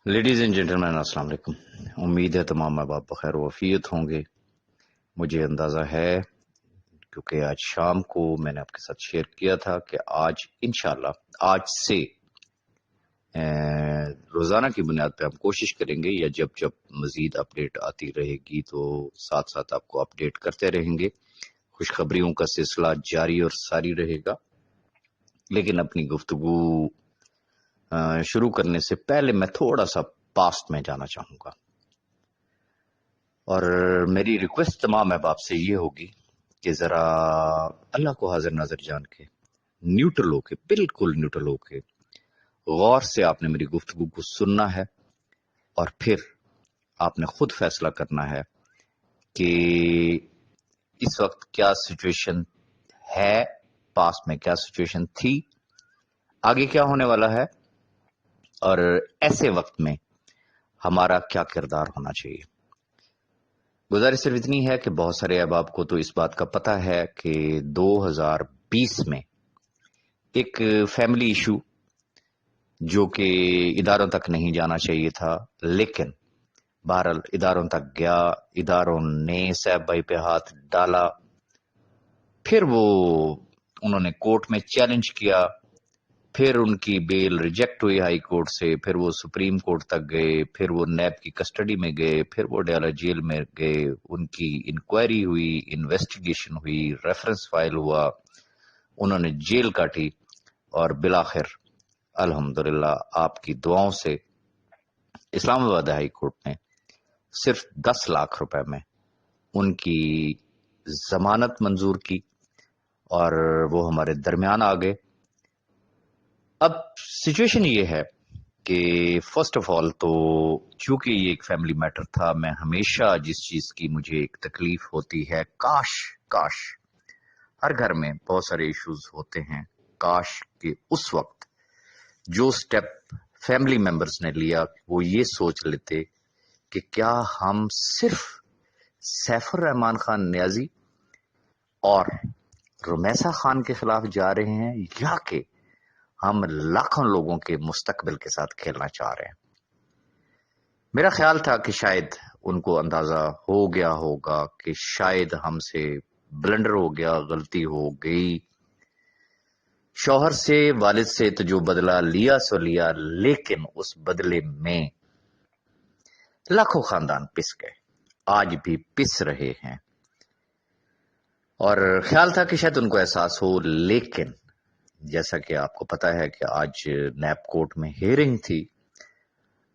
Ladies and gentleman السلام علیکم۔ امید ہے تمام ماں باپ بخیر و عافیت ہوں گے۔ مجھے اندازہ ہے کیونکہ آج شام کو میں نے آپ کے ساتھ شیئر کیا تھا کہ آج انشاءاللہ آج سے روزانہ کی بنیاد پہ ہم کوشش کریں گے یا جب جب مزید اپڈیٹ آتی رہے گی تو ساتھ ساتھ آپ کو اپڈیٹ کرتے رہیں گے۔ خوشخبریوں کا سلسلہ جاری اور ساری رہے گا، لیکن اپنی گفتگو شروع کرنے سے پہلے میں تھوڑا سا پاسٹ میں جانا چاہوں گا، اور میری ریکویسٹ تمام احباب سے یہ ہوگی کہ ذرا اللہ کو حاضر ناظر جان کے نیوٹرل ہو کے، بالکل نیوٹرل ہو کے غور سے آپ نے میری گفتگو کو سننا ہے، اور پھر آپ نے خود فیصلہ کرنا ہے کہ اس وقت کیا سچویشن ہے، پاسٹ میں کیا سچویشن تھی، آگے کیا ہونے والا ہے، اور ایسے وقت میں ہمارا کیا کردار ہونا چاہیے۔ گزارش صرف اتنی ہے کہ بہت سارے احباب کو تو اس بات کا پتہ ہے کہ 2020 میں ایک فیملی ایشو جو کہ اداروں تک نہیں جانا چاہیے تھا، لیکن بہرحال اداروں تک گیا، اداروں نے صاحب بھائی پہ ہاتھ ڈالا، پھر وہ انہوں نے کورٹ میں چیلنج کیا، پھر ان کی بیل ریجیکٹ ہوئی ہائی کورٹ سے، پھر وہ سپریم کورٹ تک گئے، پھر وہ نیب کی کسٹڈی میں گئے، پھر وہ ڈیالہ جیل میں گئے، ان کی انکوائری ہوئی، انویسٹیگیشن ہوئی، ریفرنس فائل ہوا، انہوں نے جیل کاٹی، اور بالآخر الحمدللہ آپ کی دعاؤں سے اسلام آباد ہائی کورٹ نے صرف 10 لاکھ روپے میں ان کی ضمانت منظور کی، اور وہ ہمارے درمیان آ گئے۔ اب سچویشن یہ ہے کہ فرسٹ آف آل تو چونکہ یہ ایک فیملی میٹر تھا، میں ہمیشہ جس چیز کی مجھے ایک تکلیف ہوتی ہے، کاش ہر گھر میں بہت سارے ایشوز ہوتے ہیں، کاش کہ اس وقت جو سٹیپ فیملی ممبرز نے لیا وہ یہ سوچ لیتے کہ کیا ہم صرف سیف الرحمان خان نیازی اور رمیسا خان کے خلاف جا رہے ہیں، یا کہ ہم لاکھوں لوگوں کے مستقبل کے ساتھ کھیلنا چاہ رہے ہیں۔ میرا خیال تھا کہ شاید ان کو اندازہ ہو گیا ہوگا کہ شاید ہم سے بلنڈر ہو گیا، غلطی ہو گئی، شوہر سے والد سے تو جو بدلہ لیا سو لیا، لیکن اس بدلے میں لاکھوں خاندان پس گئے، آج بھی پس رہے ہیں، اور خیال تھا کہ شاید ان کو احساس ہو، لیکن جیسا کہ آپ کو پتا ہے کہ آج نیب کورٹ میں ہیئرنگ تھی،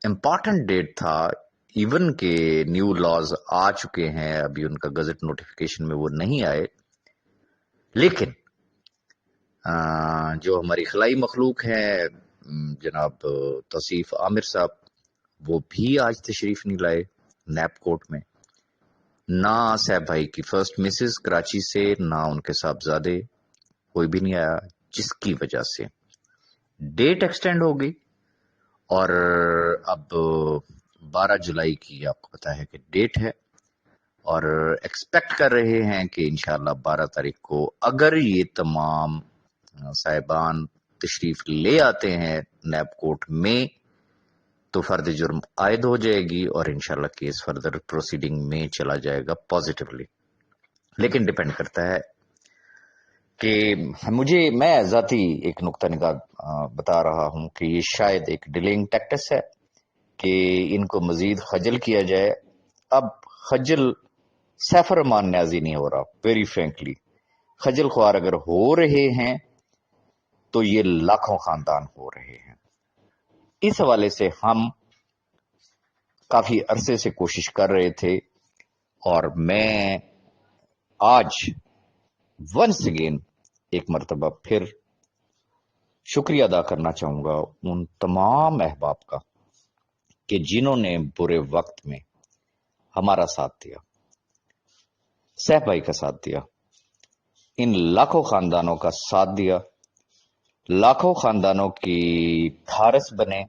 امپارٹنٹ ڈیٹ تھا، ایون کہ نیو لاز آ چکے ہیں، ابھی ان کا گزٹ نوٹیفیکیشن میں وہ نہیں آئے، لیکن جو ہماری خلائی مخلوق ہے جناب توصیف عامر صاحب، وہ بھی آج تشریف نہیں لائے نیب کورٹ میں، نہ صاحب بھائی کی فرسٹ مسز کراچی سے، نہ ان کے صاحبزادے، کوئی بھی نہیں آیا، جس کی وجہ سے ڈیٹ ایکسٹینڈ ہو گئی، اور اب 12 جولائی کی آپ کو پتا ہے کہ ڈیٹ ہے، اور ایکسپیکٹ کر رہے ہیں کہ انشاءاللہ 12 تاریخ کو اگر یہ تمام صاحبان تشریف لے آتے ہیں نیب کورٹ میں تو فرد جرم عائد ہو جائے گی، اور انشاءاللہ کیس فردر پروسیڈنگ میں چلا جائے گا پازیٹیولی، لیکن ڈیپینڈ کرتا ہے کہ میں ذاتی ایک نقطہ نگاہ بتا رہا ہوں کہ یہ شاید ایک ڈیلینگ ٹیکٹس ہے کہ ان کو مزید خجل کیا جائے۔ اب خجل سیف الرحمان نیازی نہیں ہو رہا، ویری فرینکلی خجل خوار اگر ہو رہے ہیں تو یہ لاکھوں خاندان ہو رہے ہیں۔ اس حوالے سے ہم کافی عرصے سے کوشش کر رہے تھے، اور میں آج ونس اگین ایک مرتبہ پھر شکریہ ادا کرنا چاہوں گا ان تمام احباب کا کہ جنہوں نے برے وقت میں ہمارا ساتھ دیا، صاحب بھائی کا ساتھ دیا، ان لاکھوں خاندانوں کا ساتھ دیا، لاکھوں خاندانوں کی دھارس بنے،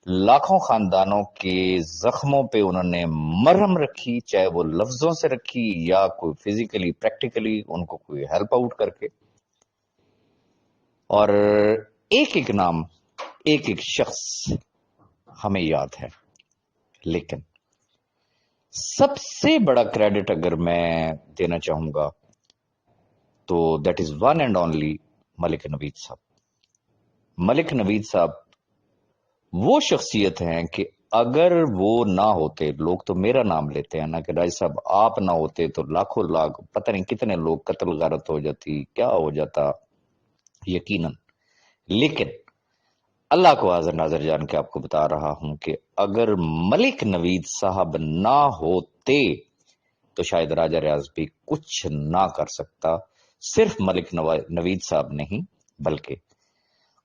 لاکھوں خاندانوں کے زخموں پہ انہوں نے مرہم رکھی، چاہے وہ لفظوں سے رکھی یا کوئی فزیکلی پریکٹیکلی ان کو کوئی ہیلپ آؤٹ کر کے، اور ایک ایک نام، ایک ایک شخص ہمیں یاد ہے. لیکن سب سے بڑا کریڈٹ اگر میں دینا چاہوں گا تو that is one and only Malik Naveed صاحب. ملک نوید صاحب وہ شخصیت ہیں کہ اگر وہ نہ ہوتے، لوگ تو میرا نام لیتے ہیں نا کہ راج صاحب آپ نہ ہوتے تو لاکھوں لاکھ پتہ نہیں کتنے لوگ قتل غارت ہو جاتی، کیا ہو جاتا یقیناً. لیکن اللہ کو حاضر ناظر جان کے آپ کو بتا رہا ہوں کہ اگر ملک نوید صاحب نہ ہوتے تو شاید راجہ ریاض بھی کچھ نہ کر سکتا. صرف ملک نوید صاحب نہیں بلکہ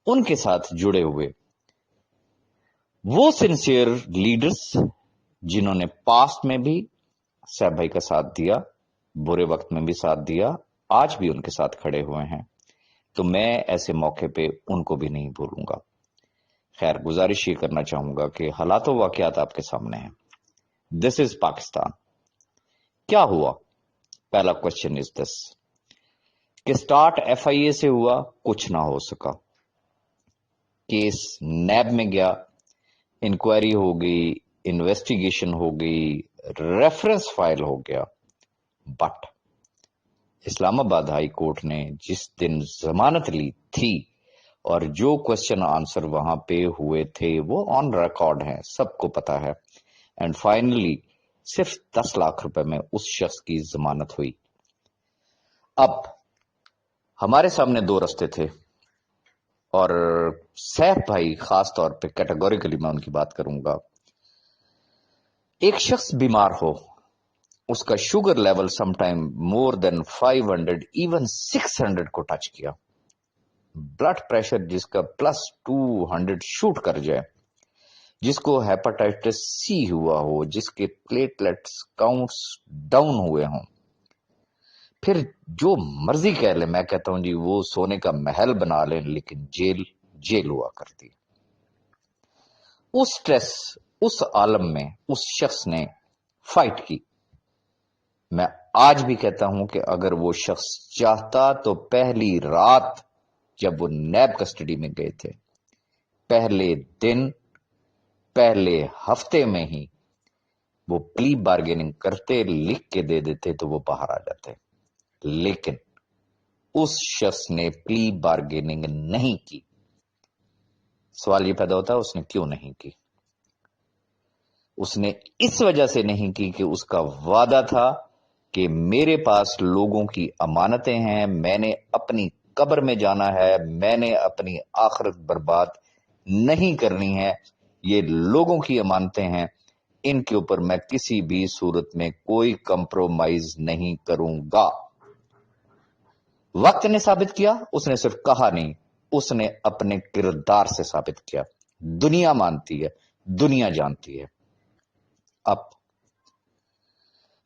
ان کے ساتھ جڑے ہوئے وہ سنسیئر لیڈرز جنہوں نے پاسٹ میں بھی صاحب بھائی کا ساتھ دیا، برے وقت میں بھی ساتھ دیا، آج بھی ان کے ساتھ کھڑے ہوئے ہیں، تو میں ایسے موقع پہ ان کو بھی نہیں بھولوں گا. خیر، گزارش یہ کرنا چاہوں گا کہ حالات و واقعات آپ کے سامنے ہیں. دس از پاکستان. کیا ہوا؟ پہلا کوشچن از دس کہ سٹارٹ ایف آئی اے سے ہوا، کچھ نہ ہو سکا. کیس نیب میں گیا، انکوائری ہو گئی، انویسٹیگیشن ہو گئی، ریفرنس فائل ہو گیا. بٹ اسلام آباد ہائی کورٹ نے جس دن ضمانت لی تھی اور جو کوشچن آنسر وہاں پہ ہوئے تھے وہ آن ریکارڈ ہیں، سب کو پتا ہے. اینڈ فائنلی صرف 10 لاکھ روپے میں اس شخص کی ضمانت ہوئی. اب ہمارے سامنے دو رستے تھے اور سیف بھائی خاص طور پہ کیٹیگوریکلی میں ان کی بات کروں گا. ایک شخص بیمار ہو، اس کا sugar level some time more than 500 even 600 کو ٹچ کیا، بلڈ پریشر جس کا +200 شوٹ کر جائے، جس کو ہیپاٹائٹس سی ہوا ہو، جس کے پلیٹلیٹس کاؤنٹس ڈاؤن ہوئے ہوں، پھر جو مرضی کہہ لیں، میں کہتا ہوں جی وہ سونے کا محل بنا لیں لیکن جیل ہوا کرتی. اس سٹریس، اس عالم میں اس شخص نے فائٹ کی. میں آج بھی کہتا ہوں کہ اگر وہ شخص چاہتا تو پہلی رات جب وہ نیب کسٹڈی میں گئے تھے، پہلے دن، پہلے ہفتے میں ہی وہ پلی بارگیننگ کرتے، لکھ کے دے دیتے تو وہ باہر آ جاتے. لیکن اس شخص نے پلی بارگیننگ نہیں کی. سوال یہ پیدا ہوتا ہے اس نے کیوں نہیں کی؟ اس نے اس وجہ سے نہیں کی کہ اس کا وعدہ تھا کہ میرے پاس لوگوں کی امانتیں ہیں، میں نے اپنی قبر میں جانا ہے، میں نے اپنی آخرت برباد نہیں کرنی ہے، یہ لوگوں کی امانتیں ہیں، ان کے اوپر میں کسی بھی صورت میں کوئی کمپرومائز نہیں کروں گا. وقت نے ثابت کیا، اس نے صرف کہا نہیں، اس نے اپنے کردار سے ثابت کیا. دنیا مانتی ہے، دنیا جانتی ہے. اب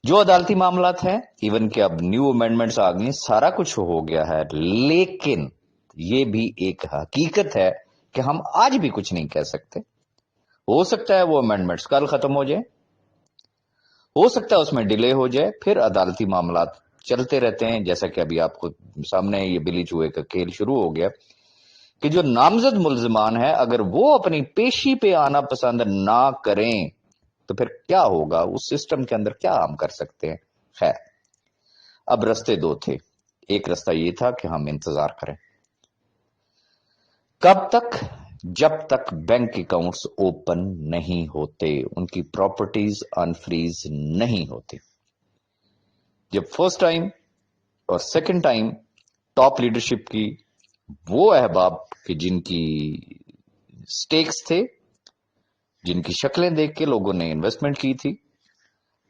جو عدالتی معاملات ہیں، ایون کہ اب نیو امینڈمنٹس آ گئی، سارا کچھ ہو گیا ہے، لیکن یہ بھی ایک حقیقت ہے کہ ہم آج بھی کچھ نہیں کہہ سکتے. ہو سکتا ہے وہ امینڈمنٹس کل ختم ہو جائے، ہو سکتا ہے اس میں ڈیلے ہو جائے، پھر عدالتی معاملات چلتے رہتے ہیں. جیسا کہ ابھی آپ کو سامنے یہ بلی چوہے کا کھیل شروع ہو گیا کہ جو نامزد ملزمان ہیں اگر وہ اپنی پیشی پہ آنا پسند نہ کریں تو پھر کیا ہوگا؟ اس سسٹم کے اندر کیا ہم کر سکتے ہیں؟ خیر، اب رستے دو تھے. ایک رستہ یہ تھا کہ ہم انتظار کریں. کب تک؟ جب تک بینک اکاؤنٹس اوپن نہیں ہوتے، ان کی پراپرٹیز انفریز نہیں ہوتی. جب فرسٹ ٹائم اور سیکنڈ ٹائم ٹاپ لیڈرشپ کی وہ احباب کہ جن کی سٹیکس تھے، جن کی شکلیں دیکھ کے لوگوں نے انویسٹمنٹ کی تھی،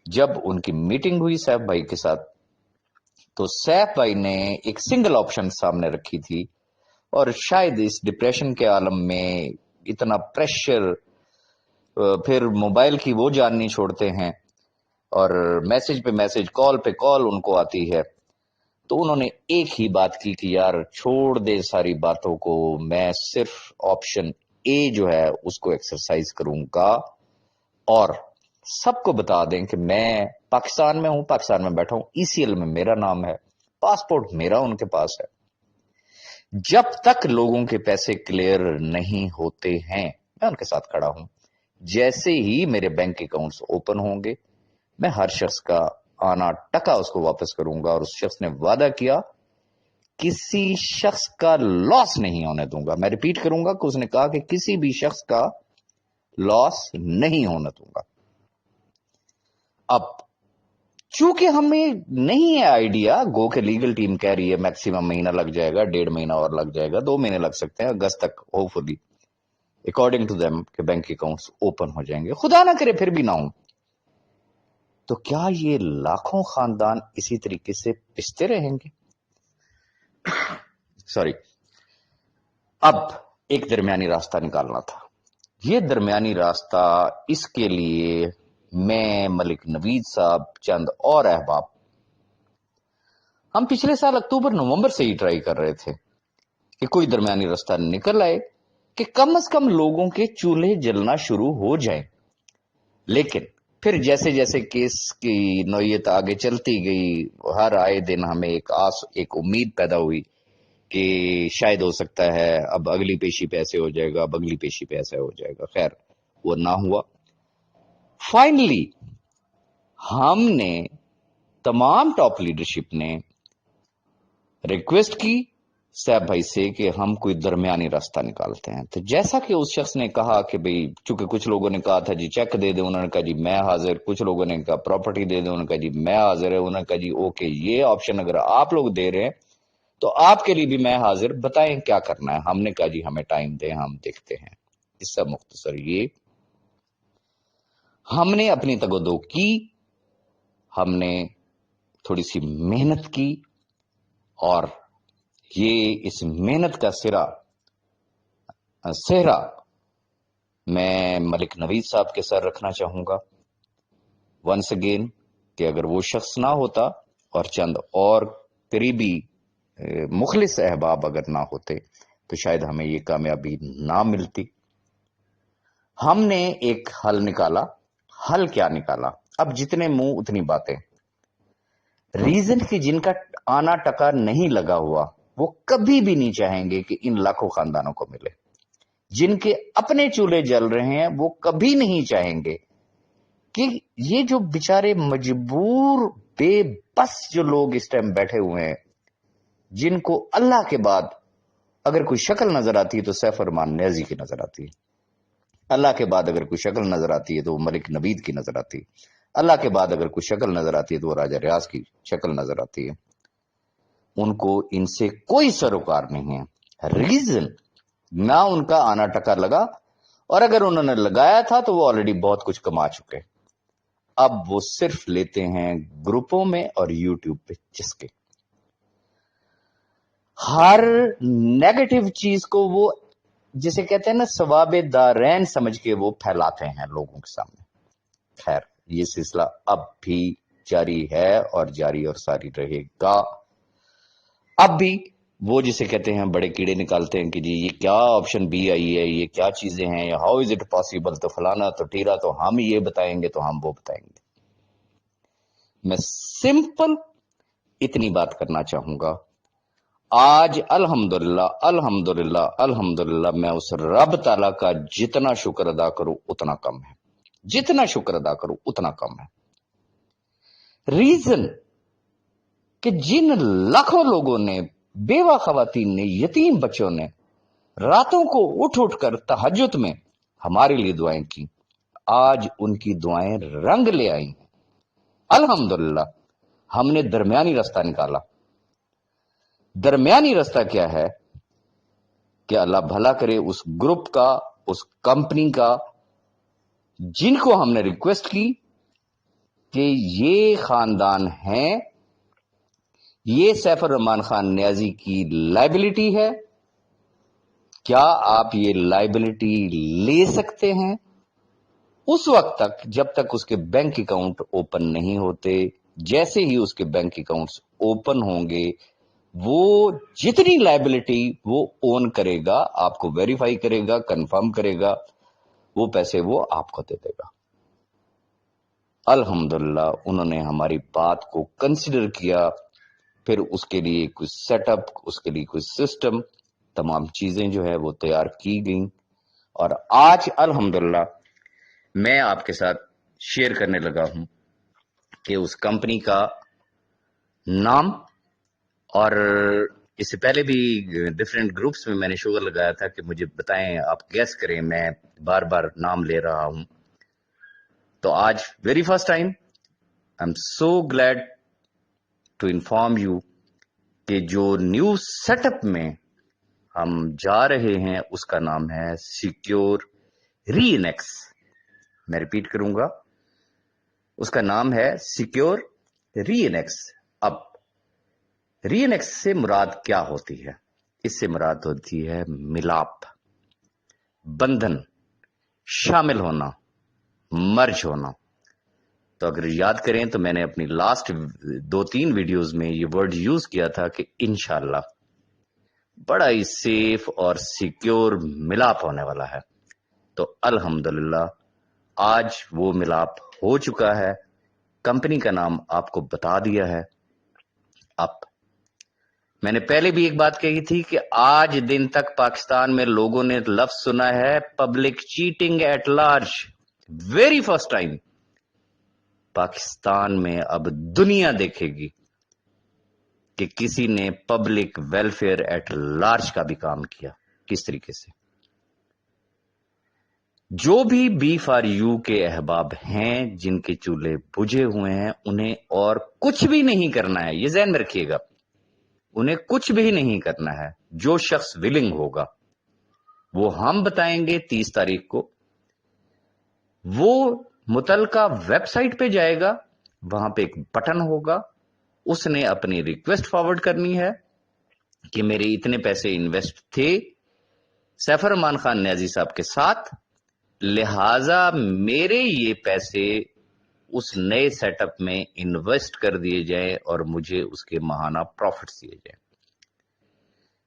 جب ان کی میٹنگ ہوئی سیف بھائی کے ساتھ تو سیف بھائی نے ایک سنگل آپشن سامنے رکھی تھی. اور شاید اس ڈپریشن کے عالم میں اتنا پریشر، پھر موبائل کی وہ جان نہیں چھوڑتے ہیں اور میسج پہ میسج، کال پہ کال ان کو آتی ہے، تو انہوں نے ایک ہی بات کی کہ یار چھوڑ دے ساری باتوں کو، میں صرف آپشن اے جو ہے اس کو ایکسرسائز کروں گا اور سب کو بتا دیں کہ میں پاکستان میں ہوں، پاکستان میں بیٹھا ہوں، ECL میں میرا نام ہے، پاسپورٹ میرا ان کے پاس ہے. جب تک لوگوں کے پیسے کلیئر نہیں ہوتے ہیں میں ان کے ساتھ کھڑا ہوں. جیسے ہی میرے بینک اکاؤنٹس اوپن ہوں گے میں ہر شخص کا آنا ٹکا اس کو واپس کروں گا، اور اس شخص نے وعدہ کیا کسی شخص کا لاس نہیں ہونے دوں گا. میں ریپیٹ کروں گا کہ اس نے کہا کہ کسی بھی شخص کا لاس نہیں ہونے دوں گا. اب چونکہ ہمیں نہیں ہے آئیڈیا، گو کہ لیگل ٹیم کہہ رہی ہے میکسیمم مہینہ لگ جائے گا، 1.5 مہینہ اور لگ جائے گا، 2 مہینے لگ سکتے ہیں، اگست تک hope according to them کہ بینک اکاؤنٹس اوپن ہو جائیں گے. خدا نہ کرے پھر بھی نہ ہوں تو کیا یہ لاکھوں خاندان اسی طریقے سے پستے رہیں گے؟ سوری. اب ایک درمیانی راستہ نکالنا تھا. یہ درمیانی راستہ، اس کے لیے میں، ملک نوید صاحب، چند اور احباب، ہم پچھلے سال اکتوبر نومبر سے ہی ٹرائی کر رہے تھے کہ کوئی درمیانی راستہ نکل آئے کہ کم از کم لوگوں کے چولہے جلنا شروع ہو جائیں. لیکن پھر جیسے جیسے کیس کی نوعیت آگے چلتی گئی، ہر آئے دن ہمیں ایک امید پیدا ہوئی کہ شاید ہو سکتا ہے اب اگلی پیشی پہ ایسے ہو جائے گا، اب اگلی پیشی پہ ایسا ہو جائے گا. خیر وہ نہ ہوا. فائنلی ہم نے، تمام ٹاپ لیڈرشپ نے ریکویسٹ کی صاحب بھائی سے کہ ہم کوئی درمیانی راستہ نکالتے ہیں. تو جیسا کہ اس شخص نے کہا کہ بھئی چونکہ کچھ لوگوں نے کہا تھا جی چیک دے دیں، انہوں نے کہا جی میں حاضر، کچھ لوگوں نے کہا پراپرٹی دے دیں، انہوں نے کہا جی میں حاضر ہے، انہوں نے کہا جی اوکے یہ آپشن اگر آپ لوگ دے رہے ہیں تو آپ کے لیے بھی میں حاضر، بتائیں کیا کرنا ہے. ہم نے کہا جی ہمیں ٹائم دیں، ہم دیکھتے ہیں. اس سے مختصر یہ ہم نے اپنی تگودو کی، ہم نے تھوڑی سی محنت کی، اور یہ اس محنت کا صحرا میں ملک نوید صاحب کے ساتھ رکھنا چاہوں گا ونس اگین کہ اگر وہ شخص نہ ہوتا اور چند اور قریبی مخلص احباب اگر نہ ہوتے تو شاید ہمیں یہ کامیابی نہ ملتی. ہم نے ایک حل نکالا. حل کیا نکالا؟ اب جتنے منہ اتنی باتیں. ریزن کہ جن کا آنا ٹکا نہیں لگا ہوا وہ کبھی بھی نہیں چاہیں گے کہ ان لاکھوں خاندانوں کو ملے. جن کے اپنے چولہے جل رہے ہیں وہ کبھی نہیں چاہیں گے کہ یہ جو بیچارے مجبور بے بس جو لوگ اس ٹائم بیٹھے ہوئے ہیں، جن کو اللہ کے بعد اگر کوئی شکل نظر آتی ہے تو سیف الرحمان نیازی کی نظر آتی ہے، اللہ کے بعد اگر کوئی شکل نظر آتی ہے تو وہ ملک نوید کی نظر آتی ہے، اللہ کے بعد اگر کوئی شکل نظر آتی ہے تو وہ راجہ ریاض کی شکل نظر آتی ہے. ان کو ان سے کوئی سروکار نہیں ہے. ریزن نہ ان کا آنا ٹکا لگا، اور اگر انہوں نے لگایا تھا تو وہ آلریڈی بہت کچھ کما چکے. اب وہ صرف لیتے ہیں گروپوں میں اور یوٹیوب پہ چسکے. ہر نیگیٹو چیز کو وہ جسے کہتے ہیں نا ثواب دارین سمجھ کے وہ پھیلاتے ہیں لوگوں کے سامنے. خیر یہ سلسلہ اب بھی جاری ہے اور جاری اور ساری رہے گا. اب بھی وہ جسے کہتے ہیں بڑے کیڑے نکالتے ہیں کہ جی یہ کیا آپشن بی آئی ہے، یہ کیا چیزیں ہیں، ہاؤ از اٹ پاسبل، تو فلانا تو ٹیرا، تو ہم یہ بتائیں گے تو ہم وہ بتائیں گے. میں سمپل اتنی بات کرنا چاہوں گا. آج الحمدللہ الحمدللہ الحمدللہ میں اس رب تعالیٰ کا جتنا شکر ادا کروں اتنا کم ہے، جتنا شکر ادا کروں اتنا کم ہے. ریزن کہ جن لاکھوں لوگوں نے، بیوہ خواتین نے، یتیم بچوں نے راتوں کو اٹھ کر تہجد میں ہمارے لیے دعائیں کی، آج ان کی دعائیں رنگ لے آئی. الحمدللہ ہم نے درمیانی راستہ نکالا. درمیانی راستہ کیا ہے کہ اللہ بھلا کرے اس گروپ کا، اس کمپنی کا، جن کو ہم نے ریکویسٹ کی کہ یہ خاندان ہیں، یہ سیف الرحمان خان نیازی کی لائبلٹی ہے، کیا آپ یہ لائبلٹی لے سکتے ہیں؟ اس وقت تک جب تک اس کے بینک اکاؤنٹ اوپن نہیں ہوتے. جیسے ہی اس کے بینک اکاؤنٹس اوپن ہوں گے وہ جتنی لائبلٹی وہ اون کرے گا، آپ کو ویریفائی کرے گا، کنفرم کرے گا، وہ پیسے وہ آپ کو دے دے گا. الحمدللہ انہوں نے ہماری بات کو کنسیڈر کیا، پھر اس کے لیے کوئی سیٹ اپ، اس کے لیے کوئی سسٹم، تمام چیزیں جو ہے وہ تیار کی گئیں، اور آج الحمدللہ میں آپ کے ساتھ شیئر کرنے لگا ہوں کہ اس کمپنی کا نام، اور اس سے پہلے بھی ڈفرینٹ گروپس میں نے شوگر لگایا تھا کہ مجھے بتائیں، آپ گیس کریں، میں بار بار نام لے رہا ہوں. تو آج very first time I am so glad to inform you کہ جو نیو سیٹ اپ میں ہم جا رہے ہیں اس کا نام ہے سیکیور ری انیکس. میں ریپیٹ کروں گا، اس کا نام ہے سیکیور ری انیکس. اب ری انیکس سے مراد کیا ہوتی ہے؟ اس سے مراد ہوتی ہے ملاپ، بندھن، شامل ہونا، مرج ہونا. تو اگر یاد کریں تو میں نے اپنی لاسٹ 2-3 ویڈیوز میں یہ ورڈ یوز کیا تھا کہ انشاءاللہ بڑا ہی سیف اور سیکیور ملاپ ہونے والا ہے. تو الحمدللہ آج وہ ملاپ ہو چکا ہے. کمپنی کا نام آپ کو بتا دیا ہے. اب میں نے پہلے بھی ایک بات کہی تھی کہ آج دن تک پاکستان میں لوگوں نے لفظ سنا ہے public cheating at large. Very first time Pakistan میں اب دنیا دیکھے گی کہ کسی نے پبلک ویلفیئر ایٹ لارج کا بھی کام کیا. کس طریقے سے؟ جو بھی بی فار یو کے احباب ہیں جن کے چولہے بجھے ہوئے ہیں انہیں اور کچھ بھی نہیں کرنا ہے. یہ ذہن میں رکھیے گا، انہیں کچھ بھی نہیں کرنا ہے. جو شخص ولنگ ہوگا وہ ہم بتائیں گے 30 تاریخ کو، وہ متعلقہ ویب سائٹ پہ جائے گا، وہاں پہ ایک بٹن ہوگا، اس نے اپنی ریکویسٹ فارورڈ کرنی ہے کہ میرے اتنے پیسے انویسٹ تھے سیف الرحمان خان نیازی صاحب کے ساتھ، لہذا میرے یہ پیسے اس نئے سیٹ اپ میں انویسٹ کر دیے جائیں اور مجھے اس کے ماہانہ پروفٹس دیے جائیں.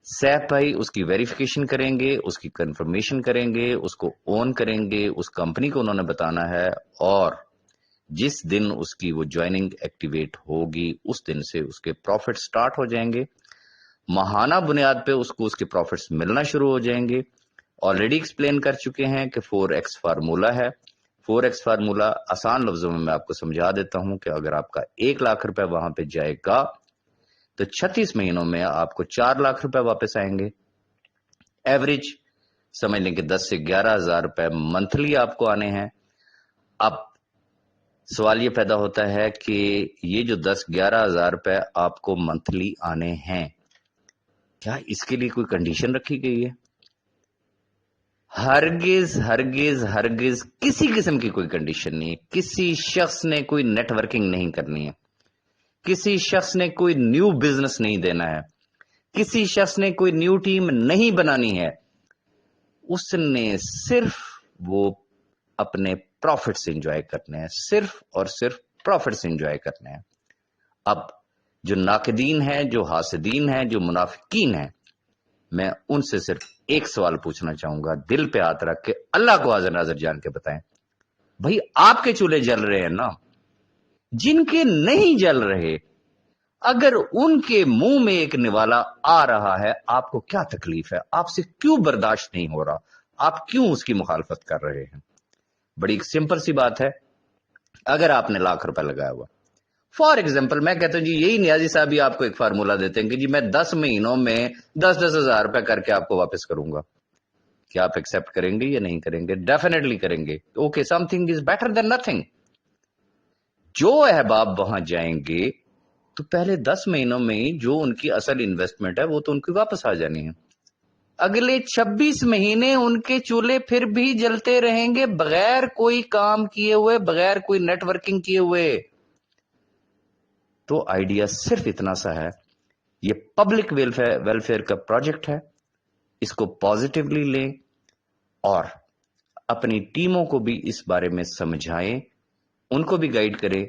سیف بھائی اس کی ویریفیکیشن کریں گے، اس کی کنفرمیشن کریں گے، اس کو اون کریں گے، اس کمپنی کو انہوں نے بتانا ہے، اور جس دن اس کی وہ جوائننگ ایکٹیویٹ ہوگی اس دن سے اس کے پروفٹ سٹارٹ ہو جائیں گے. ماہانہ بنیاد پہ اس کو اس کے پروفٹس ملنا شروع ہو جائیں گے. آلریڈی ایکسپلین کر چکے ہیں کہ 4x فارمولا ہے. 4x فارمولا آسان لفظوں میں آپ کو سمجھا دیتا ہوں کہ اگر آپ کا 1 لاکھ روپے وہاں پہ جائے گا تو 36 مہینوں میں آپ کو 4 لاکھ روپے واپس آئیں گے. ایوریج سمجھ لیں کہ 10 سے 11,000 روپے منتھلی آپ کو آنے ہیں. اب سوال یہ پیدا ہوتا ہے کہ یہ جو 10-11,000 روپے آپ کو منتھلی آنے ہیں، کیا اس کے لیے کوئی کنڈیشن رکھی گئی ہے؟ ہرگز ہرگز ہرگز کسی قسم کی کوئی کنڈیشن نہیں ہے. کسی شخص نے کوئی نیٹ ورکنگ نہیں کرنی ہے، کسی شخص نے کوئی نیو بزنس نہیں دینا ہے، کسی شخص نے کوئی نیو ٹیم نہیں بنانی ہے. اس نے صرف وہ اپنے پروفٹس انجوائے کرنے ہیں، صرف اور صرف پروفٹس انجوائے کرنے ہیں. اب جو ناقدین ہیں، جو حاسدین ہیں، جو منافقین ہیں، میں ان سے صرف ایک سوال پوچھنا چاہوں گا، دل پہ ہاتھ رکھ کے اللہ کو حاضر ناظر جان کے بتائیں، بھائی آپ کے چولہے جل رہے ہیں نا؟ جن کے نہیں جل رہے، اگر ان کے منہ میں ایک نوالا آ رہا ہے، آپ کو کیا تکلیف ہے؟ آپ سے کیوں برداشت نہیں ہو رہا؟ آپ کیوں اس کی مخالفت کر رہے ہیں؟ بڑی سمپل سی بات ہے. اگر آپ نے لاکھ روپے لگایا ہوا، فار ایگزامپل میں کہتا ہوں جی یہی نیازی صاحب بھی آپ کو ایک فارمولا دیتے ہیں کہ جی میں 10 مہینوں میں 10,000 روپے کر کے آپ کو واپس کروں گا. کیا آپ ایکسپٹ کریں گے یا نہیں کریں گے؟ ڈیفینیٹلی کریں گے. Okay, some thing is better than nothing. جو احباب وہاں جائیں گے تو پہلے 10 مہینوں میں جو ان کی اصل انویسٹمنٹ ہے وہ تو ان کی واپس آ جانی ہے. اگلے 26 مہینے ان کے چولہے پھر بھی جلتے رہیں گے بغیر کوئی کام کیے ہوئے، بغیر کوئی نیٹ ورکنگ کیے ہوئے. تو آئیڈیا صرف اتنا سا ہے، یہ پبلک ویلفیئر کا پروجیکٹ ہے، اس کو پازیٹیولی لیں اور اپنی ٹیموں کو بھی اس بارے میں سمجھائیں، ان کو بھی گائیڈ کریں.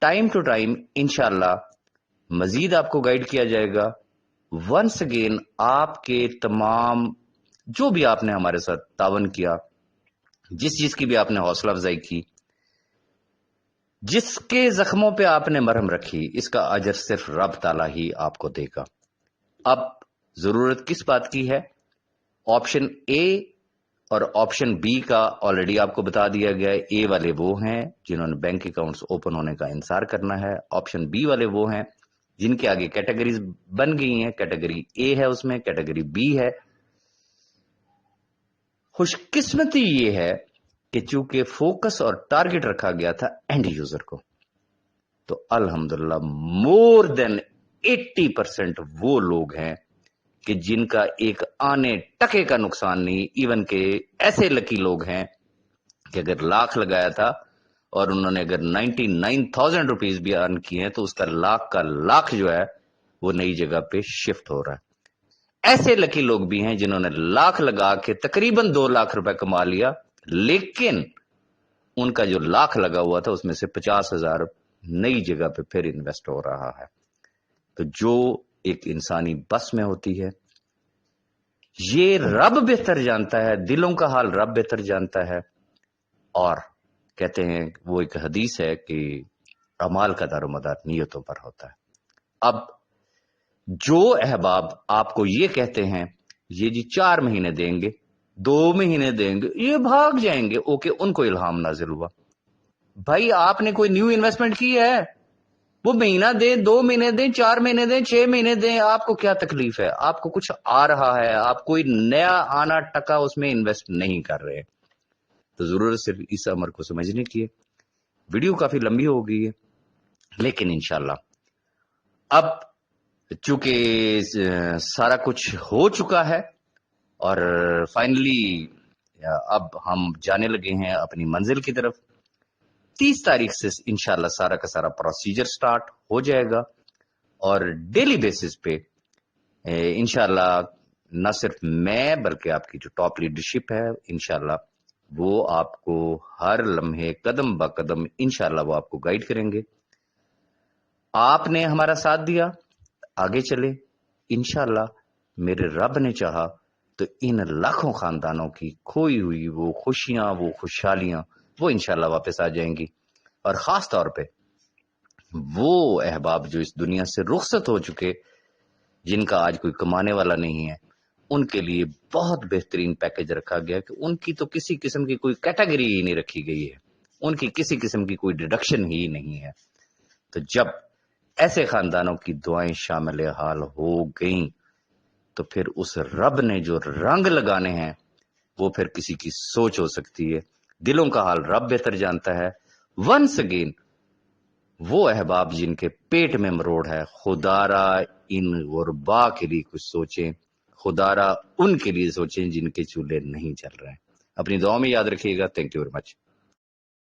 ٹائم ٹو ٹائم انشاءاللہ مزید آپ کو گائیڈ کیا جائے گا. ونس اگین آپ کے تمام جو بھی آپ نے ہمارے ساتھ تعاون کیا، جس چیز کی بھی آپ نے حوصلہ افزائی کی، جس کے زخموں پہ آپ نے مرہم رکھی، اس کا اجر صرف رب تعالیٰ ہی آپ کو دے گا. اب ضرورت کس بات کی ہے؟ آپشن اے اور آپشن بی کا آلریڈی آپ کو بتا دیا گیا ہے. اے والے وہ ہیں جنہوں نے بینک اکاؤنٹس اوپن ہونے کا انتظار کرنا ہے. آپشن بی والے وہ ہیں جن کے آگے کیٹیگریز بن گئی ہیں. کیٹیگری اے ہے اس میں، کیٹیگری بی ہے. خوش قسمتی یہ ہے کہ چونکہ فوکس اور ٹارگٹ رکھا گیا تھا اینڈ یوزر کو، تو الحمدللہ مور دین 80% وہ لوگ ہیں کہ جن کا ایک آنے ٹکے کا نقصان نہیں. ایون کہ ایسے لکی لوگ ہیں کہ اگر لاکھ لگایا تھا اور انہوں نے اگر 99,000 روپیز بھی ارن کیے ہیں تو اس کا لاکھ جو ہے وہ نئی جگہ پہ شفٹ ہو رہا ہے. ایسے لکی لوگ بھی ہیں جنہوں نے لاکھ لگا کے تقریباً 2 لاکھ روپے کما لیا، لیکن ان کا جو لاکھ لگا ہوا تھا اس میں سے 50,000 نئی جگہ پہ پھر انویسٹ ہو رہا ہے. تو جو ایک انسانی بس میں ہوتی ہے، یہ رب بہتر جانتا ہے، دلوں کا حال رب بہتر جانتا ہے. اور کہتے ہیں وہ ایک حدیث ہے کہ اعمال کا دار و مدار نیتوں پر ہوتا ہے. اب جو احباب آپ کو یہ کہتے ہیں یہ جی 4 مہینے دیں گے، 2 مہینے دیں گے، یہ بھاگ جائیں گے، اوکے، ان کو الہام نازل ہوا. بھائی آپ نے کوئی نیو انویسٹمنٹ کی ہے، وہ مہینہ دیں، 2 مہینے دیں، 4 مہینے دیں، 6 مہینے دیں، آپ کو کیا تکلیف ہے؟ آپ کو کچھ آ رہا ہے، آپ کوئی نیا آنا ٹکا اس میں انویسٹ نہیں کر رہے. تو ضرورت صرف اس امر کو سمجھنے کی ہے. ویڈیو کافی لمبی ہو گئی ہے، لیکن انشاءاللہ اب چونکہ سارا کچھ ہو چکا ہے اور فائنلی اب ہم جانے لگے ہیں اپنی منزل کی طرف. 30 تاریخ سے انشاءاللہ سارا کا سارا پروسیجر سٹارٹ ہو جائے گا اور ڈیلی بیسس پہ انشاءاللہ نہ صرف میں بلکہ آپ کی جو ٹاپ لیڈرشپ ہے انشاءاللہ وہ آپ کو ہر لمحے قدم با قدم انشاءاللہ وہ آپ کو گائیڈ کریں گے. آپ نے ہمارا ساتھ دیا، آگے چلے انشاءاللہ. میرے رب نے چاہا تو ان لاکھوں خاندانوں کی کھوئی ہوئی وہ خوشیاں، وہ خوشحالیاں وہ انشاءاللہ واپس آ جائیں گی. اور خاص طور پہ وہ احباب جو اس دنیا سے رخصت ہو چکے، جن کا آج کوئی کمانے والا نہیں ہے، ان کے لیے بہت بہترین پیکج رکھا گیا کہ ان کی تو کسی قسم کی کوئی کیٹیگری ہی نہیں رکھی گئی ہے، ان کی کسی قسم کی کوئی ڈیڈکشن ہی نہیں ہے. تو جب ایسے خاندانوں کی دعائیں شامل حال ہو گئیں تو پھر اس رب نے جو رنگ لگانے ہیں وہ پھر کسی کی سوچ ہو سکتی ہے. دلوں کا حال رب بہتر جانتا ہے. ونس اگین وہ احباب جن کے پیٹ میں مروڑ ہے، خدارا ان غربا کے لیے کچھ سوچیں، خدارا ان کے لیے سوچیں جن کے چولہے نہیں چل رہے ہیں. اپنی دعاؤں میں یاد رکھیے گا. Thank you very much.